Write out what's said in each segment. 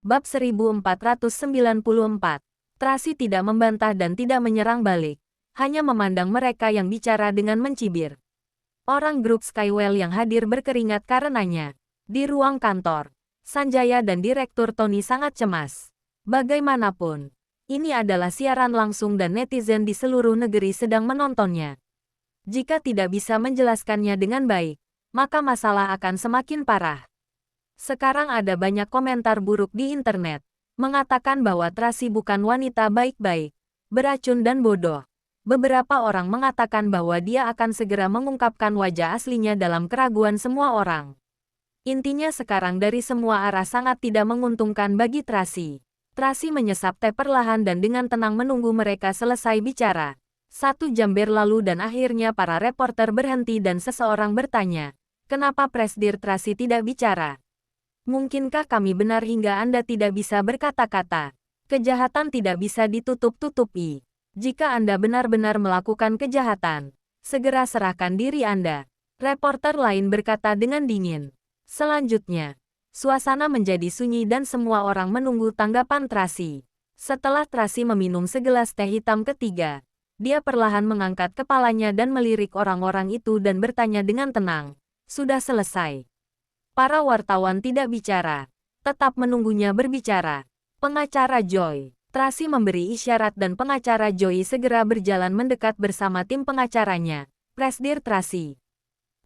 Bab 1494. Tracy tidak membantah dan tidak menyerang balik, hanya memandang mereka yang bicara dengan mencibir. Orang grup Skywell yang hadir berkeringat karenanya. Di ruang kantor, Sanjaya dan Direktur Tony sangat cemas. Bagaimanapun, ini adalah siaran langsung dan netizen di seluruh negeri sedang menontonnya. Jika tidak bisa menjelaskannya dengan baik, maka masalah akan semakin parah. Sekarang ada banyak komentar buruk di internet, mengatakan bahwa Tracy bukan wanita baik-baik, beracun dan bodoh. Beberapa orang mengatakan bahwa dia akan segera mengungkapkan wajah aslinya dalam keraguan semua orang. Intinya sekarang dari semua arah sangat tidak menguntungkan bagi Tracy. Tracy menyesap teh perlahan dan dengan tenang menunggu mereka selesai bicara. 1 jam berlalu dan akhirnya para reporter berhenti dan seseorang bertanya, "Kenapa Presdir Tracy tidak bicara? Mungkinkah kami benar hingga Anda tidak bisa berkata-kata? Kejahatan tidak bisa ditutup-tutupi. Jika Anda benar-benar melakukan kejahatan, segera serahkan diri Anda." Reporter lain berkata dengan dingin. Selanjutnya, suasana menjadi sunyi dan semua orang menunggu tanggapan Tracy. Setelah Tracy meminum segelas teh hitam ketiga, dia perlahan mengangkat kepalanya dan melirik orang-orang itu dan bertanya dengan tenang, "Sudah selesai?" Para wartawan tidak bicara, tetap menunggunya berbicara. Pengacara Joy. Tracy memberi isyarat dan pengacara Joy segera berjalan mendekat bersama tim pengacaranya. "Presdir Tracy,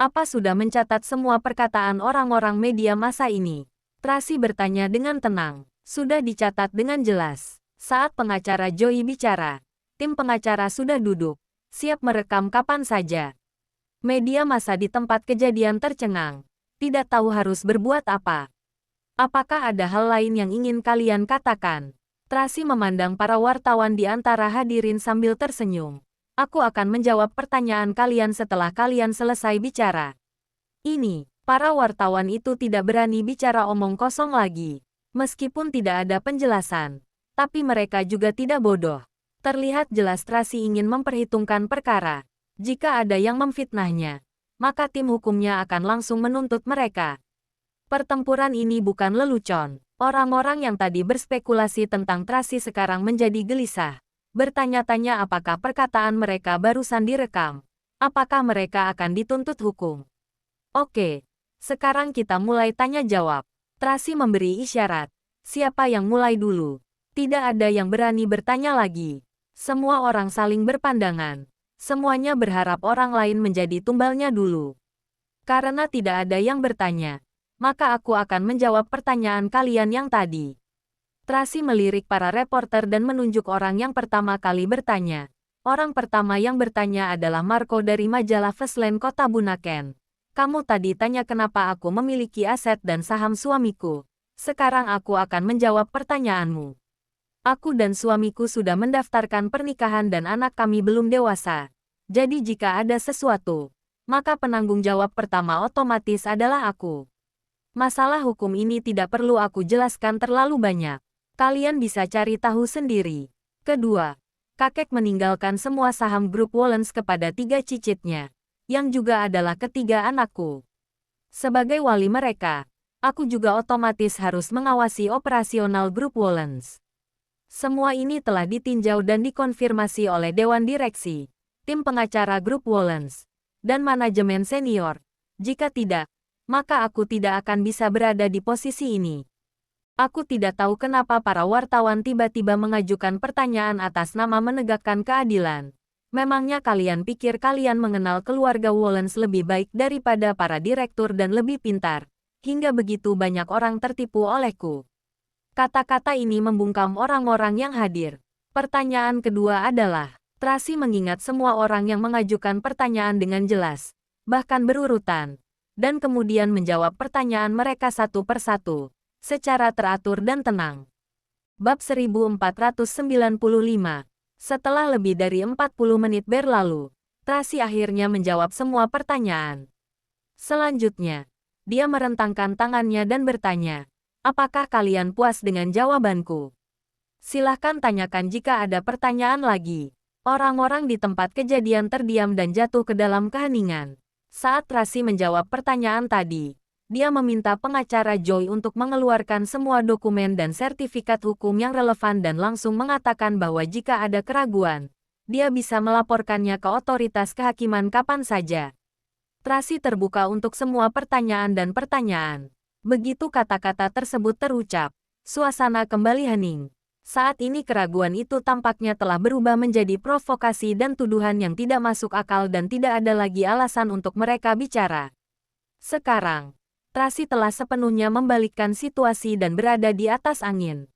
apa sudah mencatat semua perkataan orang-orang media masa ini?" Tracy bertanya dengan tenang. "Sudah dicatat dengan jelas." Saat pengacara Joy bicara, tim pengacara sudah duduk, siap merekam kapan saja. Media massa di tempat kejadian tercengang. Tidak tahu harus berbuat apa. "Apakah ada hal lain yang ingin kalian katakan?" Tracy memandang para wartawan di antara hadirin sambil tersenyum. "Aku akan menjawab pertanyaan kalian setelah kalian selesai bicara." Ini, para wartawan itu tidak berani bicara omong kosong lagi. Meskipun tidak ada penjelasan, tapi mereka juga tidak bodoh. Terlihat jelas Tracy ingin memperhitungkan perkara. Jika ada yang memfitnahnya, maka tim hukumnya akan langsung menuntut mereka. Pertempuran ini bukan lelucon. Orang-orang yang tadi berspekulasi tentang Tracy sekarang menjadi gelisah. Bertanya-tanya apakah perkataan mereka barusan direkam. Apakah mereka akan dituntut hukum? "Oke, sekarang kita mulai tanya jawab." Tracy memberi isyarat. "Siapa yang mulai dulu?" Tidak ada yang berani bertanya lagi. Semua orang saling berpandangan. Semuanya berharap orang lain menjadi tumbalnya dulu. "Karena tidak ada yang bertanya, maka aku akan menjawab pertanyaan kalian yang tadi." Tracy melirik para reporter dan menunjuk orang yang pertama kali bertanya. Orang pertama yang bertanya adalah Marco dari majalah Fastland Kota Bunaken. "Kamu tadi tanya kenapa aku memiliki aset dan saham suamiku. Sekarang aku akan menjawab pertanyaanmu. Aku dan suamiku sudah mendaftarkan pernikahan dan anak kami belum dewasa. Jadi jika ada sesuatu, maka penanggung jawab pertama otomatis adalah aku. Masalah hukum ini tidak perlu aku jelaskan terlalu banyak. Kalian bisa cari tahu sendiri." Kedua, kakek meninggalkan semua saham grup Wollens kepada 3 cicitnya, yang juga adalah ketiga anakku. Sebagai wali mereka, aku juga otomatis harus mengawasi operasional grup Wollens. Semua ini telah ditinjau dan dikonfirmasi oleh Dewan Direksi, tim pengacara grup Wollens, dan manajemen senior. Jika tidak, maka aku tidak akan bisa berada di posisi ini. Aku tidak tahu kenapa para wartawan tiba-tiba mengajukan pertanyaan atas nama menegakkan keadilan. Memangnya kalian pikir kalian mengenal keluarga Wollens lebih baik daripada para direktur dan lebih pintar, hingga begitu banyak orang tertipu olehku? Kata-kata ini membungkam orang-orang yang hadir. Pertanyaan kedua adalah, Tracy mengingat semua orang yang mengajukan pertanyaan dengan jelas, bahkan berurutan, dan kemudian menjawab pertanyaan mereka satu persatu, secara teratur dan tenang. Bab 1495. Setelah lebih dari 40 menit berlalu, Tracy akhirnya menjawab semua pertanyaan. Selanjutnya, dia merentangkan tangannya dan bertanya, "Apakah kalian puas dengan jawabanku? Silahkan tanyakan jika ada pertanyaan lagi." Orang-orang di tempat kejadian terdiam dan jatuh ke dalam keheningan. Saat Tracy menjawab pertanyaan tadi, Dia meminta pengacara Joy untuk mengeluarkan semua dokumen dan sertifikat hukum yang relevan dan langsung mengatakan bahwa jika ada keraguan, dia bisa melaporkannya ke otoritas kehakiman kapan saja. Tracy terbuka untuk semua pertanyaan dan pertanyaan. Begitu kata-kata tersebut terucap, suasana kembali hening. Saat ini keraguan itu tampaknya telah berubah menjadi provokasi dan tuduhan yang tidak masuk akal dan tidak ada lagi alasan untuk mereka bicara. Sekarang, Tracy telah sepenuhnya membalikkan situasi dan berada di atas angin.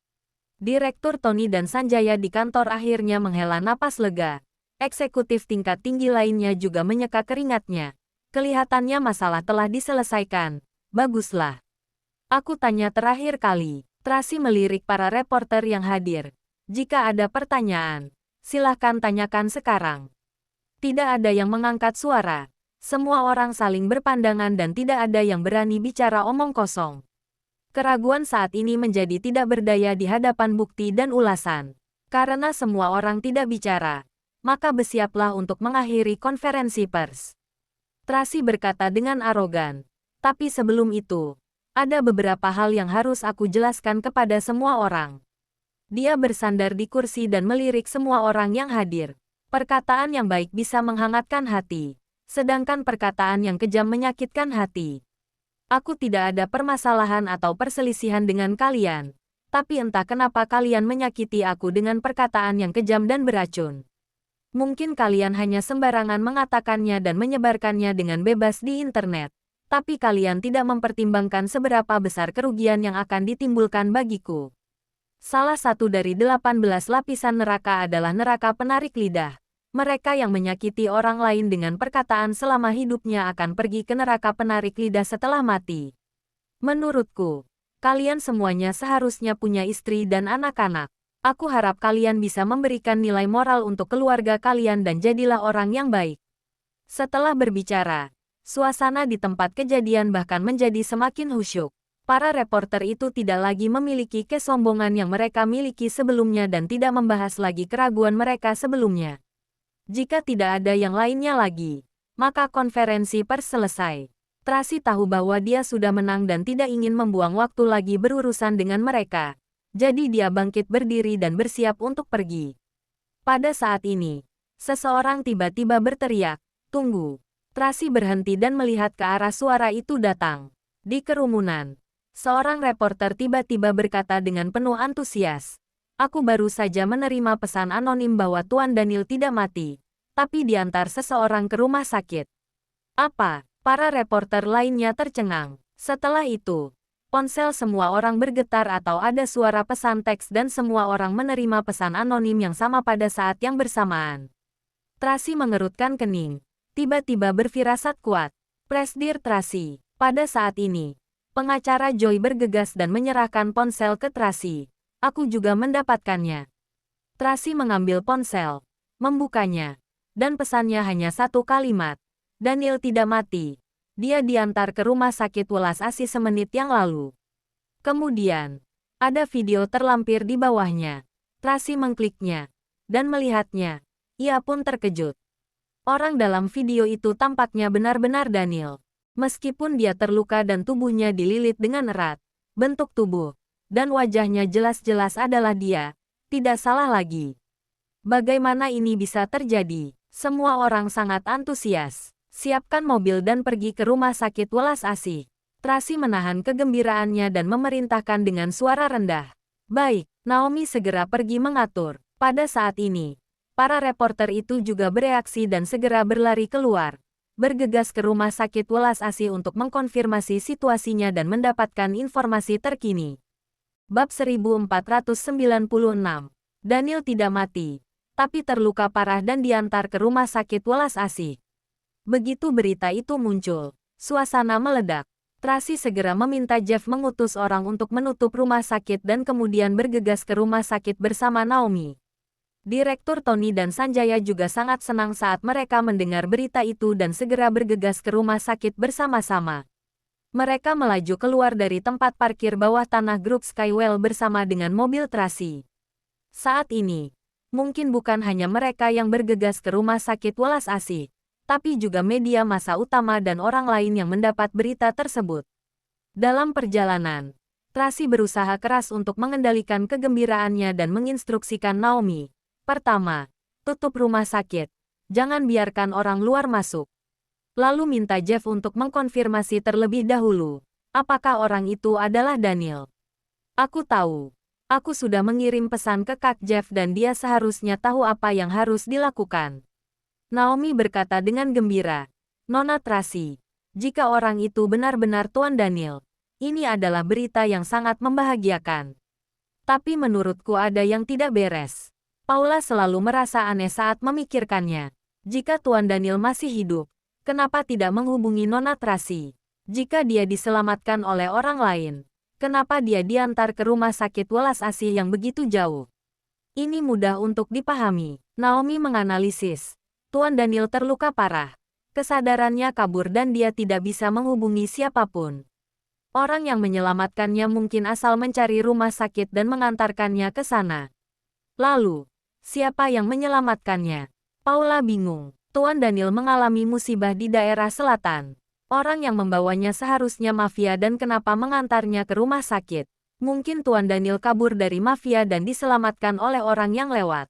Direktur Tony dan Sanjaya di kantor akhirnya menghela napas lega. Eksekutif tingkat tinggi lainnya juga menyeka keringatnya. Kelihatannya masalah telah diselesaikan. Baguslah. Aku tanya terakhir kali. Tracy melirik para reporter yang hadir. Jika ada pertanyaan, silahkan tanyakan sekarang. Tidak ada yang mengangkat suara. Semua orang saling berpandangan dan tidak ada yang berani bicara omong kosong. Keraguan saat ini menjadi tidak berdaya di hadapan bukti dan ulasan. Karena semua orang tidak bicara, maka bersiaplah untuk mengakhiri konferensi pers. Tracy berkata dengan arogan. Tapi sebelum itu, ada beberapa hal yang harus aku jelaskan kepada semua orang. Dia bersandar di kursi dan melirik semua orang yang hadir. Perkataan yang baik bisa menghangatkan hati, sedangkan perkataan yang kejam menyakitkan hati. Aku tidak ada permasalahan atau perselisihan dengan kalian, tapi entah kenapa kalian menyakiti aku dengan perkataan yang kejam dan beracun. Mungkin kalian hanya sembarangan mengatakannya dan menyebarkannya dengan bebas di internet. Tapi kalian tidak mempertimbangkan seberapa besar kerugian yang akan ditimbulkan bagiku. Salah satu dari 18 lapisan neraka adalah neraka penarik lidah. Mereka yang menyakiti orang lain dengan perkataan selama hidupnya akan pergi ke neraka penarik lidah setelah mati. Menurutku, kalian semuanya seharusnya punya istri dan anak-anak. Aku harap kalian bisa memberikan nilai moral untuk keluarga kalian dan jadilah orang yang baik. Setelah berbicara, suasana di tempat kejadian bahkan menjadi semakin khusyuk. Para reporter itu tidak lagi memiliki kesombongan yang mereka miliki sebelumnya dan tidak membahas lagi keraguan mereka sebelumnya. Jika tidak ada yang lainnya lagi, maka konferensi pers selesai. Tracy tahu bahwa dia sudah menang dan tidak ingin membuang waktu lagi berurusan dengan mereka. Jadi dia bangkit berdiri dan bersiap untuk pergi. Pada saat ini, seseorang tiba-tiba berteriak, "Tunggu!" Tracy berhenti dan melihat ke arah suara itu datang. Di kerumunan, seorang reporter tiba-tiba berkata dengan penuh antusias, "Aku baru saja menerima pesan anonim bahwa Tuan Daniel tidak mati, tapi diantar seseorang ke rumah sakit." "Apa?" Para reporter lainnya tercengang. Setelah itu, ponsel semua orang bergetar atau ada suara pesan teks dan semua orang menerima pesan anonim yang sama pada saat yang bersamaan. Tracy mengerutkan kening. Tiba-tiba berfirasat kuat. Presdir Tracy. Pada saat ini, pengacara Joy bergegas dan menyerahkan ponsel ke Tracy. "Aku juga mendapatkannya." Tracy mengambil ponsel, membukanya, dan pesannya hanya satu kalimat. "Daniel tidak mati. Dia diantar ke rumah sakit welas asih semenit yang lalu." Kemudian, ada video terlampir di bawahnya. Tracy mengkliknya, dan melihatnya. Ia pun terkejut. Orang dalam video itu tampaknya benar-benar Daniel. Meskipun dia terluka dan tubuhnya dililit dengan erat, bentuk tubuh dan wajahnya jelas-jelas adalah dia. Tidak salah lagi. Bagaimana ini bisa terjadi? Semua orang sangat antusias. Siapkan mobil dan pergi ke rumah sakit welas asih. Tracy menahan kegembiraannya dan memerintahkan dengan suara rendah. "Baik." Naomi segera pergi mengatur. Pada saat ini, para reporter itu juga bereaksi dan segera berlari keluar. Bergegas ke rumah sakit welas asih untuk mengkonfirmasi situasinya dan mendapatkan informasi terkini. Bab 1496. Daniel tidak mati, tapi terluka parah dan diantar ke rumah sakit welas asih. Begitu berita itu muncul, suasana meledak. Tracy segera meminta Jeff mengutus orang untuk menutup rumah sakit dan kemudian bergegas ke rumah sakit bersama Naomi. Direktur Tony dan Sanjaya juga sangat senang saat mereka mendengar berita itu dan segera bergegas ke rumah sakit bersama-sama. Mereka melaju keluar dari tempat parkir bawah tanah grup Skywell bersama dengan mobil Tracy. Saat ini, mungkin bukan hanya mereka yang bergegas ke rumah sakit welas asih, tapi juga media massa utama dan orang lain yang mendapat berita tersebut. Dalam perjalanan, Tracy berusaha keras untuk mengendalikan kegembiraannya dan menginstruksikan Naomi. Pertama, tutup rumah sakit. Jangan biarkan orang luar masuk. Lalu minta Jeff untuk mengkonfirmasi terlebih dahulu. Apakah orang itu adalah Daniel? Aku tahu. Aku sudah mengirim pesan ke Kak Jeff dan dia seharusnya tahu apa yang harus dilakukan. Naomi berkata dengan gembira. Nona Tracy, jika orang itu benar-benar Tuan Daniel, ini adalah berita yang sangat membahagiakan. Tapi menurutku ada yang tidak beres. Paula selalu merasa aneh saat memikirkannya. Jika Tuan Daniel masih hidup, kenapa tidak menghubungi Nona Tracy? Jika dia diselamatkan oleh orang lain, kenapa dia diantar ke rumah sakit welas asih yang begitu jauh? Ini mudah untuk dipahami. Naomi menganalisis. Tuan Daniel terluka parah. Kesadarannya kabur dan dia tidak bisa menghubungi siapapun. Orang yang menyelamatkannya mungkin asal mencari rumah sakit dan mengantarkannya ke sana. Lalu, siapa yang menyelamatkannya? Paula bingung. Tuan Daniel mengalami musibah di daerah selatan. Orang yang membawanya seharusnya mafia dan kenapa mengantarnya ke rumah sakit? Mungkin Tuan Daniel kabur dari mafia dan diselamatkan oleh orang yang lewat.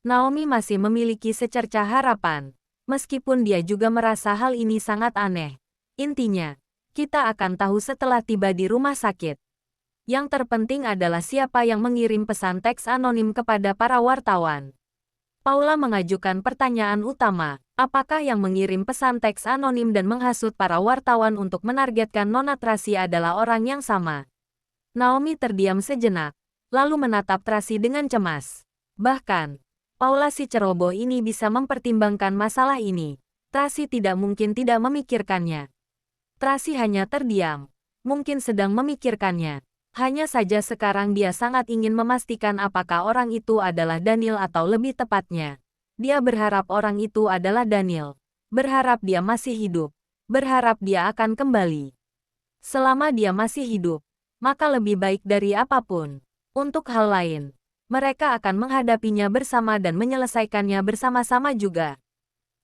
Naomi masih memiliki secercah harapan. Meskipun dia juga merasa hal ini sangat aneh. Intinya, kita akan tahu setelah tiba di rumah sakit. Yang terpenting adalah siapa yang mengirim pesan teks anonim kepada para wartawan. Paula mengajukan pertanyaan utama, apakah yang mengirim pesan teks anonim dan menghasut para wartawan untuk menargetkan Nona Tracy adalah orang yang sama? Naomi terdiam sejenak, lalu menatap Tracy dengan cemas. Bahkan, Paula si ceroboh ini bisa mempertimbangkan masalah ini. Tracy tidak mungkin tidak memikirkannya. Tracy hanya terdiam, mungkin sedang memikirkannya. Hanya saja sekarang dia sangat ingin memastikan apakah orang itu adalah Daniel atau lebih tepatnya. Dia berharap orang itu adalah Daniel. Berharap dia masih hidup. Berharap dia akan kembali. Selama dia masih hidup, maka lebih baik dari apapun. Untuk hal lain, mereka akan menghadapinya bersama dan menyelesaikannya bersama-sama juga.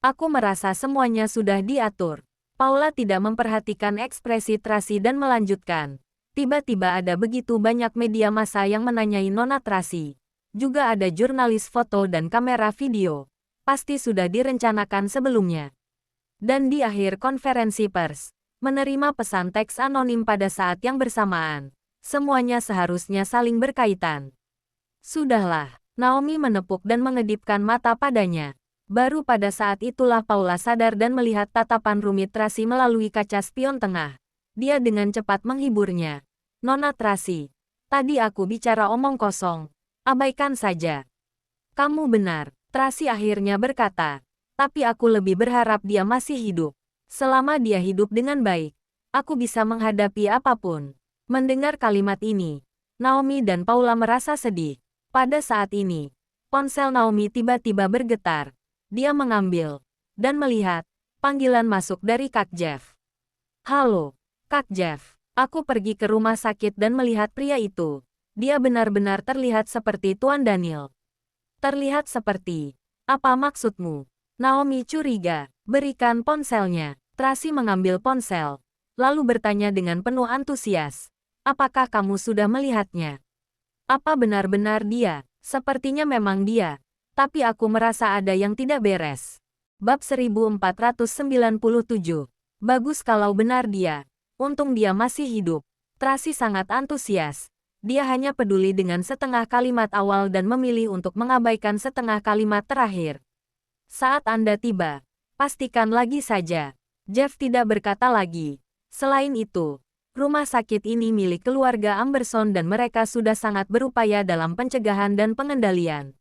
Aku merasa semuanya sudah diatur. Paula tidak memperhatikan ekspresi Tracy dan melanjutkan. Tiba-tiba ada begitu banyak media massa yang menanyai Nona Tracy. Juga ada jurnalis foto dan kamera video. Pasti sudah direncanakan sebelumnya. Dan di akhir konferensi pers, menerima pesan teks anonim pada saat yang bersamaan. Semuanya seharusnya saling berkaitan. Sudahlah, Naomi menepuk dan mengedipkan mata padanya. Baru pada saat itulah Paula sadar dan melihat tatapan rumit Tracy melalui kaca spion tengah. Dia dengan cepat menghiburnya. Nona Tracy, tadi aku bicara omong kosong. Abaikan saja. Kamu benar, Tracy akhirnya berkata. Tapi aku lebih berharap dia masih hidup. Selama dia hidup dengan baik, aku bisa menghadapi apapun. Mendengar kalimat ini, Naomi dan Paula merasa sedih. Pada saat ini, ponsel Naomi tiba-tiba bergetar. Dia mengambil dan melihat panggilan masuk dari Kak Jeff. Halo, Kak Jeff. Aku pergi ke rumah sakit dan melihat pria itu. Dia benar-benar terlihat seperti Tuan Daniel. Terlihat seperti, apa maksudmu? Naomi curiga. Berikan ponselnya. Tracy mengambil ponsel, lalu bertanya dengan penuh antusias. Apakah kamu sudah melihatnya? Apa benar-benar dia? Sepertinya memang dia. Tapi aku merasa ada yang tidak beres. Bab 1497. Bagus kalau benar dia. Untung dia masih hidup. Tracy sangat antusias. Dia hanya peduli dengan setengah kalimat awal dan memilih untuk mengabaikan setengah kalimat terakhir. Saat Anda tiba, pastikan lagi saja. Jeff tidak berkata lagi. Selain itu, rumah sakit ini milik keluarga Amberson dan mereka sudah sangat berupaya dalam pencegahan dan pengendalian.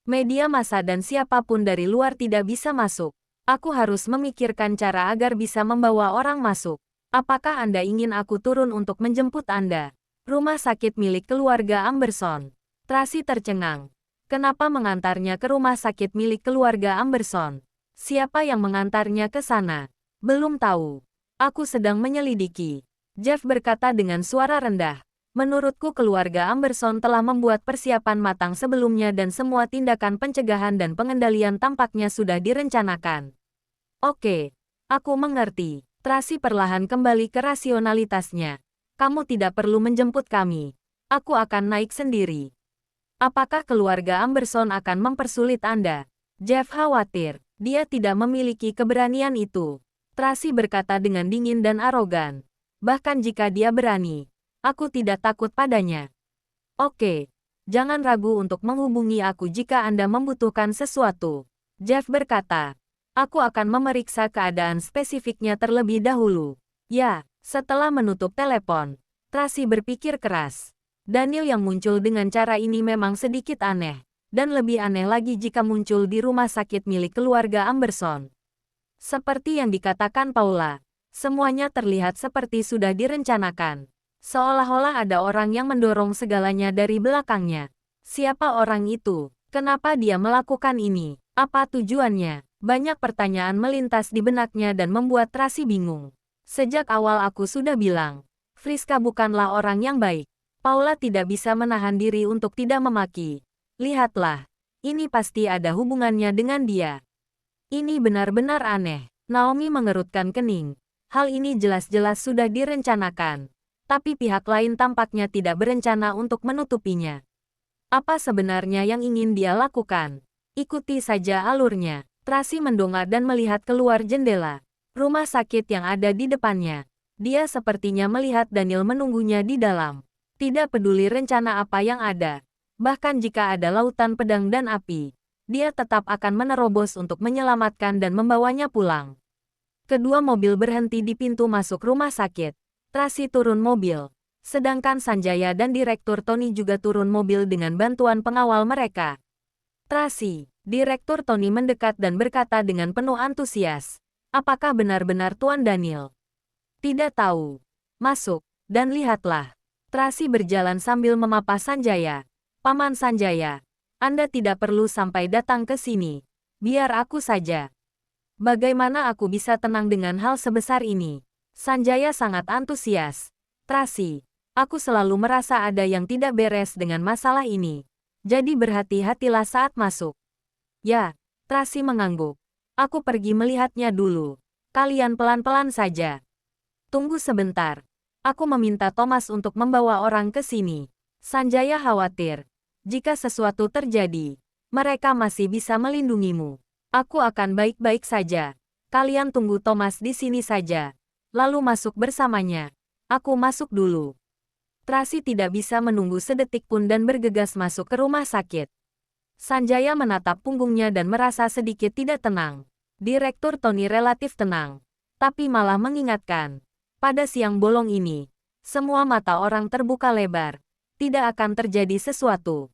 Media massa dan siapapun dari luar tidak bisa masuk. Aku harus memikirkan cara agar bisa membawa orang masuk. Apakah Anda ingin aku turun untuk menjemput Anda? Rumah sakit milik keluarga Amberson. Tracy tercengang. Kenapa mengantarnya ke rumah sakit milik keluarga Amberson? Siapa yang mengantarnya ke sana? Belum tahu. Aku sedang menyelidiki. Jeff berkata dengan suara rendah. Menurutku keluarga Amberson telah membuat persiapan matang sebelumnya dan semua tindakan pencegahan dan pengendalian tampaknya sudah direncanakan. Oke, aku mengerti. Tracy perlahan kembali ke rasionalitasnya. Kamu tidak perlu menjemput kami. Aku akan naik sendiri. Apakah keluarga Amberson akan mempersulit Anda? Jeff khawatir. Dia tidak memiliki keberanian itu. Tracy berkata dengan dingin dan arogan. Bahkan jika dia berani, aku tidak takut padanya. Oke, jangan ragu untuk menghubungi aku jika Anda membutuhkan sesuatu. Jeff berkata, aku akan memeriksa keadaan spesifiknya terlebih dahulu. Ya, setelah menutup telepon, Tracy berpikir keras. Daniel yang muncul dengan cara ini memang sedikit aneh, dan lebih aneh lagi jika muncul di rumah sakit milik keluarga Amberson. Seperti yang dikatakan Paula, semuanya terlihat seperti sudah direncanakan. Seolah-olah ada orang yang mendorong segalanya dari belakangnya. Siapa orang itu? Kenapa dia melakukan ini? Apa tujuannya? Banyak pertanyaan melintas di benaknya dan membuat Tracy bingung. Sejak awal aku sudah bilang, Friska bukanlah orang yang baik. Paula tidak bisa menahan diri untuk tidak memaki. Lihatlah, ini pasti ada hubungannya dengan dia. Ini benar-benar aneh. Naomi mengerutkan kening. Hal ini jelas-jelas sudah direncanakan. Tapi pihak lain tampaknya tidak berencana untuk menutupinya. Apa sebenarnya yang ingin dia lakukan? Ikuti saja alurnya. Tracy mendongak dan melihat keluar jendela. Rumah sakit yang ada di depannya. Dia sepertinya melihat Daniel menunggunya di dalam. Tidak peduli rencana apa yang ada. Bahkan jika ada lautan pedang dan api, dia tetap akan menerobos untuk menyelamatkan dan membawanya pulang. Kedua mobil berhenti di pintu masuk rumah sakit. Tracy turun mobil, sedangkan Sanjaya dan Direktur Tony juga turun mobil dengan bantuan pengawal mereka. Tracy, Direktur Tony mendekat dan berkata dengan penuh antusias, apakah benar-benar Tuan Daniel? Tidak tahu. Masuk, dan lihatlah. Tracy berjalan sambil memapa Sanjaya. Paman Sanjaya, Anda tidak perlu sampai datang ke sini. Biar aku saja. Bagaimana aku bisa tenang dengan hal sebesar ini? Sanjaya sangat antusias. Tracy, aku selalu merasa ada yang tidak beres dengan masalah ini. Jadi berhati-hatilah saat masuk. Ya, Tracy mengangguk. Aku pergi melihatnya dulu. Kalian pelan-pelan saja. Tunggu sebentar. Aku meminta Thomas untuk membawa orang ke sini. Sanjaya khawatir. Jika sesuatu terjadi, mereka masih bisa melindungimu. Aku akan baik-baik saja. Kalian tunggu Thomas di sini saja. Lalu masuk bersamanya. Aku masuk dulu. Tracy tidak bisa menunggu sedetik pun dan bergegas masuk ke rumah sakit. Sanjaya menatap punggungnya dan merasa sedikit tidak tenang. Direktur Tony relatif tenang, tapi malah mengingatkan. Pada siang bolong ini, semua mata orang terbuka lebar. Tidak akan terjadi sesuatu.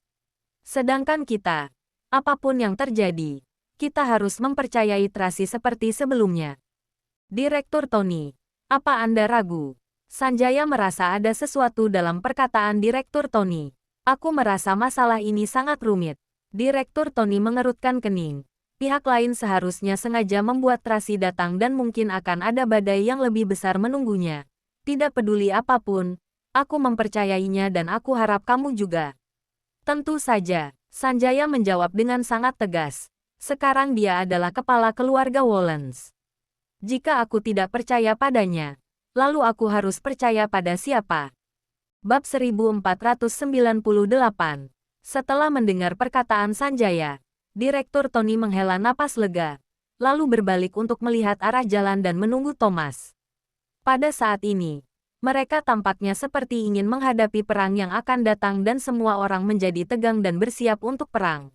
Sedangkan kita, apapun yang terjadi, kita harus mempercayai Tracy seperti sebelumnya. Direktur Tony, apa Anda ragu? Sanjaya merasa ada sesuatu dalam perkataan Direktur Tony. Aku merasa masalah ini sangat rumit. Direktur Tony mengerutkan kening. Pihak lain seharusnya sengaja membuat Tracy datang dan mungkin akan ada badai yang lebih besar menunggunya. Tidak peduli apapun, aku mempercayainya dan aku harap kamu juga. Tentu saja, Sanjaya menjawab dengan sangat tegas. Sekarang dia adalah kepala keluarga Wollens. Jika aku tidak percaya padanya, lalu aku harus percaya pada siapa? Bab 1498. Setelah mendengar perkataan Sanjaya, Direktur Tony menghela napas lega, lalu berbalik untuk melihat arah jalan dan menunggu Thomas. Pada saat ini, mereka tampaknya seperti ingin menghadapi perang yang akan datang dan semua orang menjadi tegang dan bersiap untuk perang.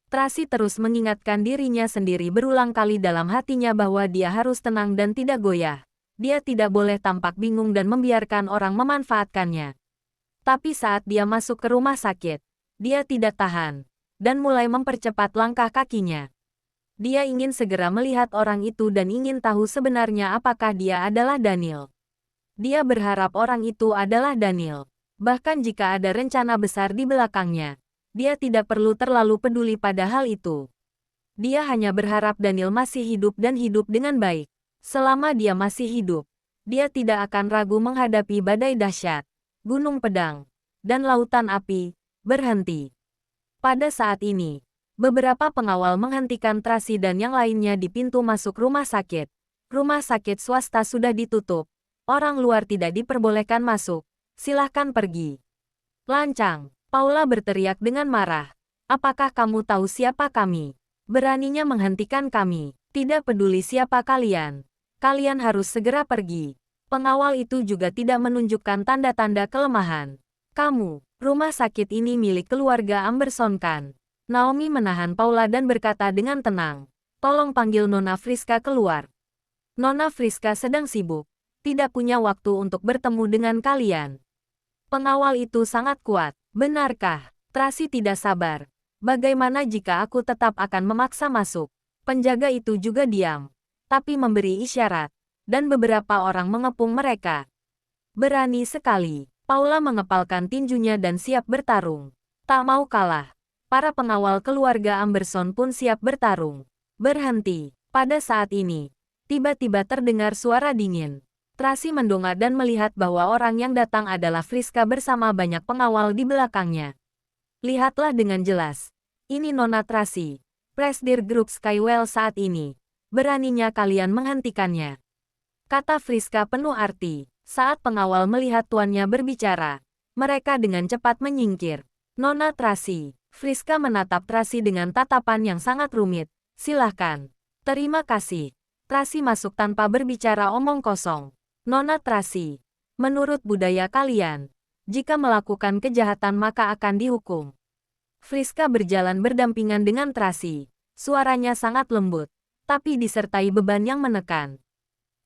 Tracy terus mengingatkan dirinya sendiri berulang kali dalam hatinya bahwa dia harus tenang dan tidak goyah. Dia tidak boleh tampak bingung dan membiarkan orang memanfaatkannya. Tapi saat dia masuk ke rumah sakit, dia tidak tahan, dan mulai mempercepat langkah kakinya. Dia ingin segera melihat orang itu dan ingin tahu sebenarnya apakah dia adalah Daniel. Dia berharap orang itu adalah Daniel. Bahkan jika ada rencana besar di belakangnya, dia tidak perlu terlalu peduli pada hal itu. Dia hanya berharap Daniel masih hidup dan hidup dengan baik. Selama dia masih hidup, dia tidak akan ragu menghadapi badai dahsyat, gunung pedang, dan lautan api, berhenti. Pada saat ini, beberapa pengawal menghentikan Tracy dan yang lainnya di pintu masuk rumah sakit. Rumah sakit swasta sudah ditutup. Orang luar tidak diperbolehkan masuk. Silahkan pergi. Lancang, Paula berteriak dengan marah. Apakah kamu tahu siapa kami? Beraninya menghentikan kami. Tidak peduli siapa kalian. Kalian harus segera pergi. Pengawal itu juga tidak menunjukkan tanda-tanda kelemahan. Kamu, rumah sakit ini milik keluarga Amberson kan? Naomi menahan Paula dan berkata dengan tenang. Tolong panggil Nona Friska keluar. Nona Friska sedang sibuk. Tidak punya waktu untuk bertemu dengan kalian. Pengawal itu sangat kuat. Benarkah? Tracy tidak sabar. Bagaimana jika aku tetap akan memaksa masuk? Penjaga itu juga diam. Tapi memberi isyarat. Dan beberapa orang mengepung mereka. Berani sekali. Paula mengepalkan tinjunya dan siap bertarung. Tak mau kalah. Para pengawal keluarga Amberson pun siap bertarung. Berhenti. Pada saat ini, tiba-tiba terdengar suara dingin. Tracy mendongak dan melihat bahwa orang yang datang adalah Friska bersama banyak pengawal di belakangnya. Lihatlah dengan jelas. Ini Nona Tracy, Presidir Grup Skywell saat ini. Beraninya kalian menghentikannya. Kata Friska penuh arti. Saat pengawal melihat tuannya berbicara, mereka dengan cepat menyingkir. Nona Tracy. Friska menatap Tracy dengan tatapan yang sangat rumit. Silahkan. Terima kasih. Tracy masuk tanpa berbicara omong kosong. Nona Tracy, menurut budaya kalian, jika melakukan kejahatan maka akan dihukum. Friska berjalan berdampingan dengan Tracy. Suaranya sangat lembut, tapi disertai beban yang menekan.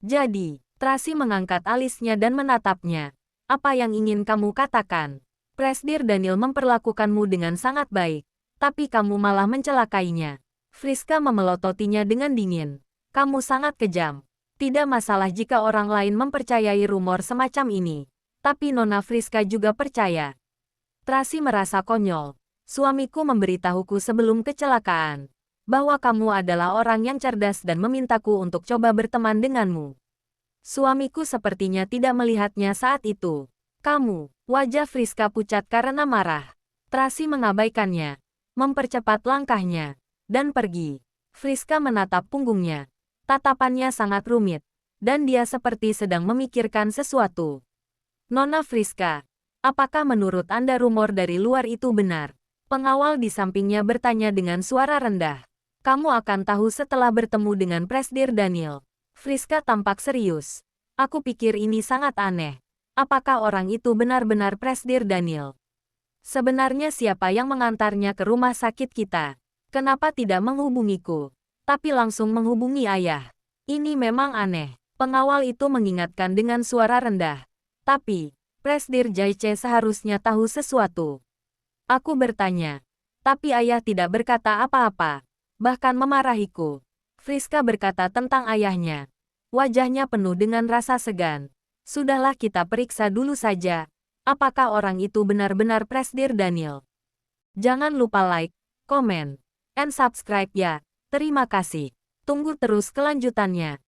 Jadi, Tracy mengangkat alisnya dan menatapnya. Apa yang ingin kamu katakan? Presidir Daniel memperlakukanmu dengan sangat baik, tapi kamu malah mencelakainya. Friska memelototinya dengan dingin. Kamu sangat kejam. Tidak masalah jika orang lain mempercayai rumor semacam ini. Tapi Nona Friska juga percaya. Tracy merasa konyol. Suamiku memberitahuku sebelum kecelakaan bahwa kamu adalah orang yang cerdas dan memintaku untuk coba berteman denganmu. Suamiku sepertinya tidak melihatnya saat itu. Kamu, wajah Friska pucat karena marah. Tracy mengabaikannya, mempercepat langkahnya, dan pergi. Friska menatap punggungnya. Tatapannya sangat rumit, dan dia seperti sedang memikirkan sesuatu. Nona Friska, apakah menurut Anda rumor dari luar itu benar? Pengawal di sampingnya bertanya dengan suara rendah. Kamu akan tahu setelah bertemu dengan Presidir Daniel. Friska tampak serius. Aku pikir ini sangat aneh. Apakah orang itu benar-benar Presidir Daniel? Sebenarnya siapa yang mengantarnya ke rumah sakit kita? Kenapa tidak menghubungiku? Tapi langsung menghubungi ayah. Ini memang aneh. Pengawal itu mengingatkan dengan suara rendah. Tapi, Presidir Jaice seharusnya tahu sesuatu. Aku bertanya. Tapi ayah tidak berkata apa-apa. Bahkan memarahiku. Friska berkata tentang ayahnya. Wajahnya penuh dengan rasa segan. Sudahlah kita periksa dulu saja. Apakah orang itu benar-benar Presidir Daniel? Jangan lupa like, komen, and subscribe ya. Terima kasih. Tunggu terus kelanjutannya.